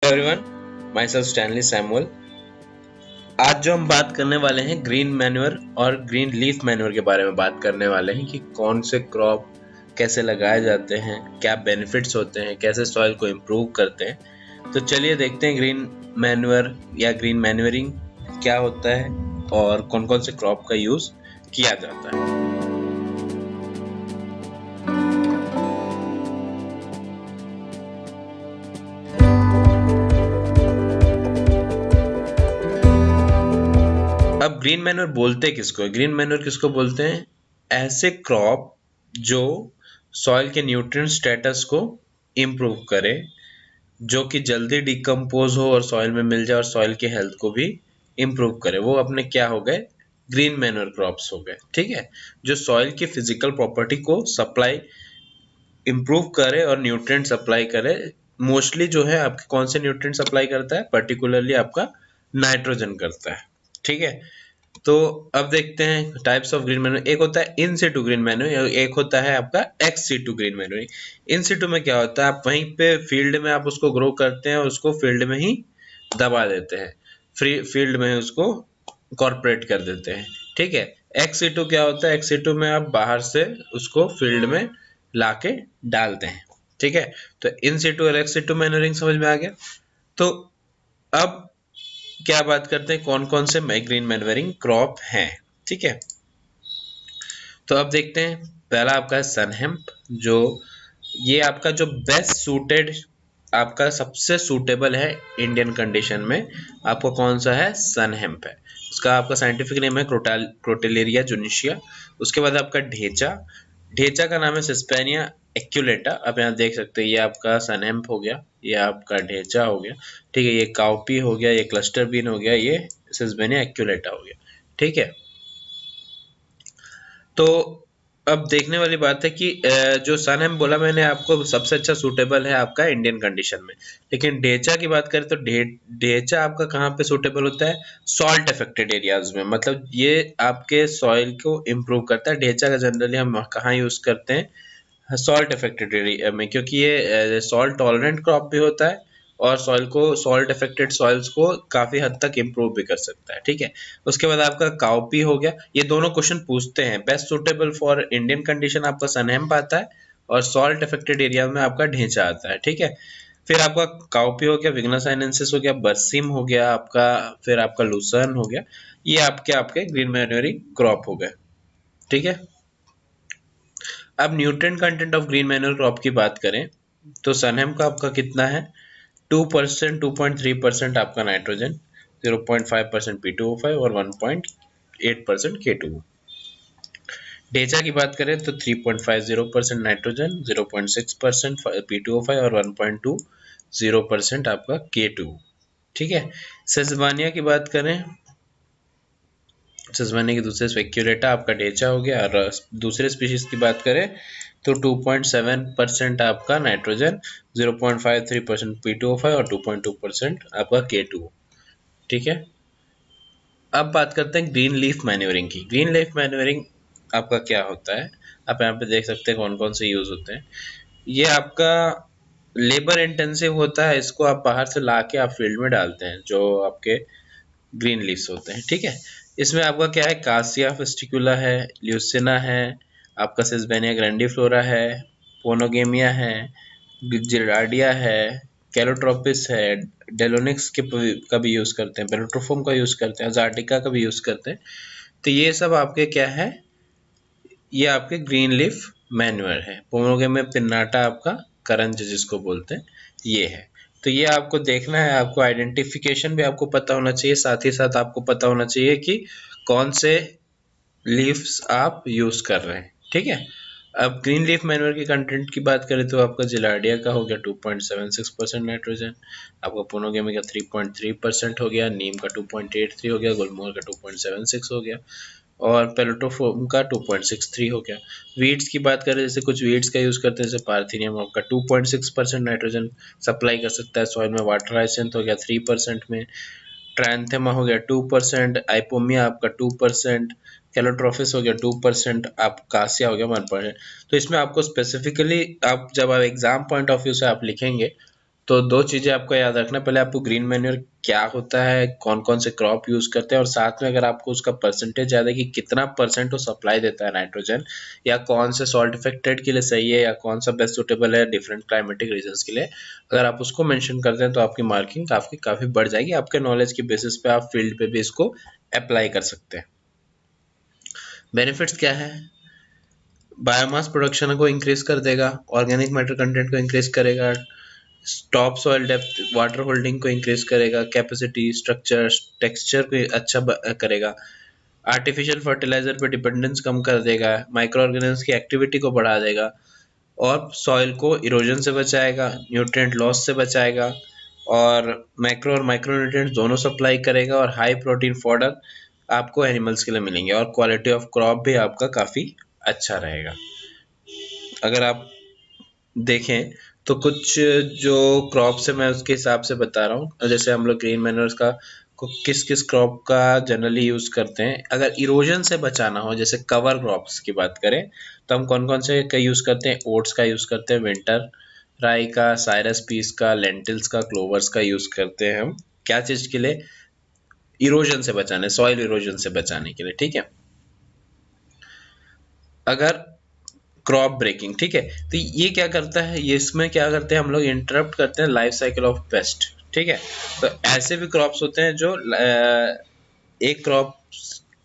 Everyone, my self Stanley Samuel. आज जो हम बात करने वाले हैं ग्रीन मैन्योर और ग्रीन लीफ मैन्योर के बारे में बात करने वाले हैं कि कौन से क्रॉप कैसे लगाए जाते हैं, क्या बेनिफिट्स होते हैं, कैसे सॉइल को इम्प्रूव करते हैं। तो चलिए देखते हैं ग्रीन मैन्योर या ग्रीन मैन्योरिंग क्या होता है और कौन कौन से क्रॉप का यूज किया जाता है। अब ग्रीन मैन्योर बोलते किसको है? ग्रीन मैन्योर किसको बोलते हैं? ऐसे क्रॉप जो सॉइल के न्यूट्रिएंट स्टेटस को इम्प्रूव करे, जो कि जल्दी डिकम्पोज हो और सॉइल में मिल जाए और सॉइल की हेल्थ को भी इम्प्रूव करे। वो अपने क्या हो गए? ग्रीन मैन्योर क्रॉप्स हो गए। ठीक है, जो सॉइल की फिजिकल प्रॉपर्टी को सप्लाई इम्प्रूव करे और न्यूट्रिएंट सप्लाई करे। मोस्टली जो है आपके कौन से न्यूट्रिएंट सप्लाई करता है? पर्टिकुलरली आपका नाइट्रोजन करता है। ठीक है, तो अब देखते हैं टाइप्स ऑफ ग्रीन मैन्योर। एक होता है इन सिटू ग्रीन मैन्योर, एक होता है आपका एक्स सिटू ग्रीन मैन्योर। इन सिटू में क्या होता है? आप वहीं पे फील्ड में आप उसको ग्रो करते हैं और उसको फील्ड में ही दबा देते हैं, फ्री फील्ड में उसको कॉर्पोरेट कर देते हैं। ठीक है, एक्स सिटू क्या होता है? एक्स सिटू में आप बाहर से उसको फील्ड में लाके डालते हैं। ठीक है, तो इन सिटू और एक्स सिटू मैन्योरिंग समझ में आ गया। तो अब क्या बात करते हैं कौन कौन से ग्रीन मैन्योरिंग क्रॉप हैं। ठीक है, तो अब देखते हैं। पहला आपका है सनहेम्प, जो ये आपका जो बेस्ट सूटेड, आपका सबसे सूटेबल है इंडियन कंडीशन में। आपको कौन सा है? सनहेम्प है। उसका आपका साइंटिफिक नेम है क्रोटेलेरिया जुनिशिया। उसके बाद आपका ढेचा, ढेचा का नाम है सिस्पेनिया एक्यूलेटा। आप यहाँ देख सकते हैं, ये आपका सनहेम्प हो गया, ये आपका ढेचा हो गया। ठीक है, ये काउपी हो गया, ये क्लस्टर बीन हो गया, ये सिस्पेनिया एक्यूलेटा हो गया। ठीक है, तो अब देखने वाली बात है कि जो सनहेम्प बोला मैंने आपको सबसे अच्छा सूटेबल है आपका इंडियन कंडीशन में। लेकिन ढेचा की बात करें तो ढेचा आपका कहाँ पे सूटेबल होता है? सॉल्ट अफेक्टेड एरियाज में। मतलब ये आपके सॉइल को इम्प्रूव करता है। ढेचा का जनरली हम कहाँ यूज करते हैं? सॉल्ट अफेक्टेड एरिया में, क्योंकि ये सॉल्ट टॉलरेंट क्रॉप भी होता है और सॉइल को, सॉल्ट अफेक्टेड सॉइल्स को काफी हद तक इम्प्रूव भी कर सकता है। ठीक है, उसके बाद आपका काउपी हो गया। ये दोनों क्वेश्चन पूछते हैं। Best suitable for Indian condition आपका सनहेम्प आता है और सॉल्ट अफेक्टेड एरिया में आपका ढेंचा आता है। ठीक है, फिर आपका काउपी हो गया, विग्नासाइनेंसिस हो गया, बरसीम हो गया आपका, फिर आपका लूसर्न हो गया। ये आपके आपके ग्रीन मैन्योरिंग क्रॉप हो गए। ठीक है, अब nutrient content of green manure crop की बात करें तो सनहेम्प का आपका कितना है? 2%, 2.3% आपका नाइट्रोजन, 0.5% P2O5 और 1.8% K2O। डेचा की बात करें तो 3.50% नाइट्रोजन, 0.6% P2O5 और 1.20% आपका K2O। ठीक है, सेसबानिया की बात करें, सेसबानिया की दूसरे स्पेक्यूलेटा आपका डेचा हो गया। और दूसरे स्पीशीज की बात करें तो 2.7% आपका नाइट्रोजन, 0.53% P2O5 और 2.2% आपका K2O। ठीक है, अब बात करते हैं ग्रीन लीफ मैन्योरिंग की। ग्रीन लीफ मैन्योरिंग आपका क्या होता है? आप यहाँ पे देख सकते हैं कौन कौन से यूज होते हैं। ये आपका लेबर इंटेंसिव होता है। इसको आप बाहर से ला के आप फील्ड में डालते हैं, जो आपके ग्रीन लीव्स होते हैं। ठीक है, इसमें आपका क्या है? कासिया फेस्टिकुला है, ल्यूसिना है, आपका सिस्बेनिया ग्रैंडिफ्लोरा है, पोनोगेमिया है, जिरार्डिया है, कैलोट्रोपिस है, डेलोनिक्स के का भी यूज करते हैं, बेलोट्रोफोम का यूज करते हैं, जार्टिका का भी यूज करते हैं। तो ये सब आपके क्या है? ये आपके ग्रीन लीफ मैन्योर है। पोनोगेमिया पिन्नाटा आपका करंज जिसको बोलते हैं, ये है। तो ये आपको देखना है, आपको आइडेंटिफिकेशन भी आपको पता होना चाहिए, साथ ही साथ आपको पता होना चाहिए कि कौन से लीव्स आप यूज कर रहे हैं। ठीक है, अब ग्रीन लीफ मैन्योर की कंटेंट की बात करें तो आपका जिलार्डिया का हो गया 2.76% नाइट्रोजन, आपका पोनोगेमी का 3.3% हो गया, नीम का 2.83 हो गया, गुलमोहर का 2.76 हो गया और पेलोटोफोम का 2.63 हो गया। वीड्स की बात करें, जैसे कुछ वीड्स का यूज करते हैं, जैसे पार्थिनियम आपका 2.6% नाइट्रोजन सप्लाई कर सकता है सॉइल में। वाटर हाइसेंथ हो गया 3% में, ट्रैंथेमा हो गया 2%, आइपोमिया आपका 2%, कैलोट्रोफिस हो गया 2%, आप कासिया हो गया 1%। तो इसमें आपको स्पेसिफिकली, आप जब आप एग्जाम पॉइंट ऑफ व्यू से आप लिखेंगे तो दो चीजें आपको याद रखना, पहले आपको ग्रीन मैन्योर क्या होता है, कौन कौन से क्रॉप यूज करते हैं, और साथ में अगर आपको उसका परसेंटेज याद है कि कितना परसेंट वो सप्लाई देता है नाइट्रोजन, या कौन से सॉल्ट इफेक्टेड के लिए सही है, या कौन सा बेस्ट सुटेबल है डिफरेंट क्लाइमेटिक रीजन्स के लिए, अगर आप उसको मेंशन करते हैं तो आपकी मार्किंग काफी बढ़ जाएगी। आपके नॉलेज के बेसिस पे आप फील्ड पे भी इसको अप्लाई कर सकते हैं। बेनिफिट्स क्या है? बायोमास प्रोडक्शन को इंक्रीज कर देगा, ऑर्गेनिक मैटर कंटेंट को इंक्रीज करेगा, top soil depth water holding को इंक्रीज करेगा, कैपेसिटी स्ट्रक्चर टेक्सचर को अच्छा करेगा, आर्टिफिशियल फर्टिलाइजर पे डिपेंडेंस कम कर देगा, माइक्रो ऑर्गेनिज्म की एक्टिविटी को बढ़ा देगा, और सॉइल को इरोजन से बचाएगा, न्यूट्रिएंट लॉस से बचाएगा, और मैक्रो और माइक्रो न्यूट्रिएंट्स दोनों सप्लाई करेगा, और हाई प्रोटीन फॉडर आपको एनिमल्स के लिए मिलेंगे, और क्वालिटी ऑफ क्रॉप भी आपका काफ़ी अच्छा रहेगा। अगर आप देखें तो कुछ जो क्रॉप्स है मैं उसके हिसाब से बता रहा हूँ, जैसे हम लोग ग्रीन मैन्योर्स का किस किस क्रॉप का जनरली यूज करते हैं। अगर इरोजन से बचाना हो, जैसे कवर क्रॉप्स की बात करें, तो हम कौन कौन से का यूज करते हैं? ओट्स का यूज करते हैं, विंटर राई का, साइरस पीस का, लेंटिल्स का, क्लोवर्स का यूज करते हैं हम। क्या चीज के लिए? इरोजन से बचाने, सॉइल इरोजन से बचाने के लिए, ठीक है। अगर क्रॉप ब्रेकिंग, ठीक है, तो ये क्या करता है, ये इसमें क्या करते हैं हम लोग, इंटरप्ट करते हैं लाइफ साइकिल ऑफ पेस्ट, ठीक है। तो ऐसे भी क्रॉप्स होते हैं जो एक क्रॉप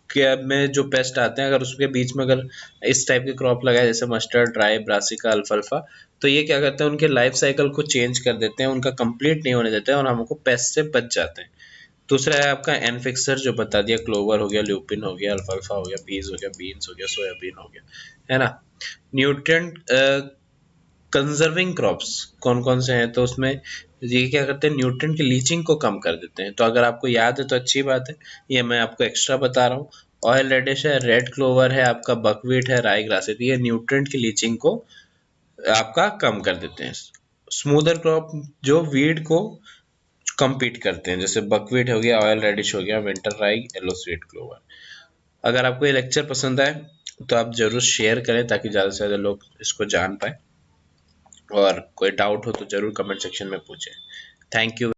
के में जो पेस्ट आते हैं, अगर उसके बीच में अगर इस टाइप के क्रॉप लगाए, जैसे मस्टर्ड, राई, ब्रासिका, अल्फाल्फा, तो ये क्या करते हैं, उनके लाइफ साइकिल को चेंज कर देते हैं, उनका कंप्लीट नहीं होने देते हैं, और हमको पेस्ट से बच जाते हैं। दूसरा है आपका एनफिक्सर, जो बता दिया, क्लोवर हो गया, ल्यूपिन हो गया, अल्फाल्फा हो गया, पीज हो गया, बीन्स हो गया, सोयाबीन हो गया, है ना। न्यूट्रिएंट कंजर्विंग क्रॉप्स कौन कौन से हैं? तो उसमें ये क्या करते हैं, न्यूट्रिएंट की लीचिंग को कम कर देते हैं। तो अगर आपको याद है तो अच्छी बात है, ये मैं आपको एक्स्ट्रा बता रहा हूँ। ऑयल रेडिश है, रेड क्लोवर है, आपका बकवीट है, राई ग्रास है, तो ये न्यूट्रिएंट की लीचिंग को आपका कम कर देते हैं। स्मूदर क्रॉप जो वीड को compete करते हैं, जैसे बकवीट हो गया, ऑयल रेडिश हो गया, विंटर राई, येलो स्वीट क्लोवर। अगर आपको ये लेक्चर पसंद आए तो आप जरूर शेयर करें, ताकि ज़्यादा से ज़्यादा लोग इसको जान पाए, और कोई डाउट हो तो जरूर कमेंट सेक्शन में पूछें। Thank you.